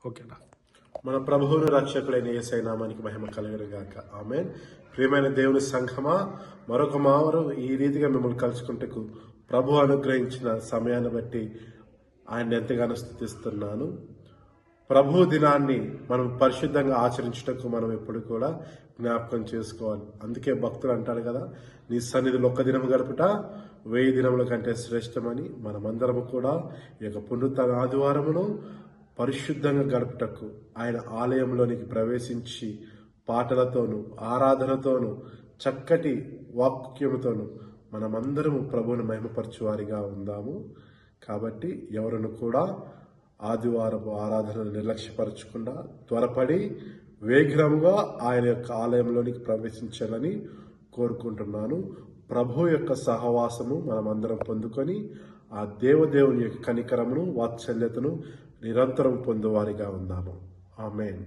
ఓకేనా. మన ప్రభువును రక్షకులైన యేసయ్య నామానికి మహిమ కలుగును గాక. ఆమేన్. ప్రియమైన దేవుని సంఘమా, మరొక మారు ఈ రీతిగా మిమ్మల్ని కలుసుకుంటకు ప్రభు అనుగ్రహించిన సమయాన్ని బట్టి ఆయన ఎంతగానో స్తుతిస్తున్నాను. ప్రభు దినాన్ని మనం పరిశుద్ధంగా ఆచరించటకు మనం ఎప్పుడు కూడా జ్ఞాపకం చేసుకోవాలి. అందుకే భక్తులు అంటారు కదా, నీ సన్నిధిలో ఒక్క దినం గడుపుట 1000 దినముల కంటే శ్రేష్టమని. మనమందరము కూడా ఈ యొక్క పునరుత్థాన ఆదివారమును పరిశుద్ధంగా గడుపుటకు ఆయన ఆలయంలోనికి ప్రవేశించి పాటలతోనూ ఆరాధనతోనూ చక్కటి వాక్యముతోనూ మనమందరము ప్రభువును మహిమపరచువారిగా ఉందాము. కాబట్టి ఎవరును కూడా ఆదివారపు ఆరాధనను నిర్లక్ష్యపరచకుండా త్వరపడి వేగంగా ఆయన యొక్క ఆలయంలోనికి ప్రవేశించాలని కోరుకుంటున్నాను. ప్రభు యొక్క సహవాసము మనమందరం పొందుకొని ఆ దేవదేవుని యొక్క కనికరమును వాత్సల్యతను నిరంతరం పొందువారిగా ఉందాము. ఆమేన్.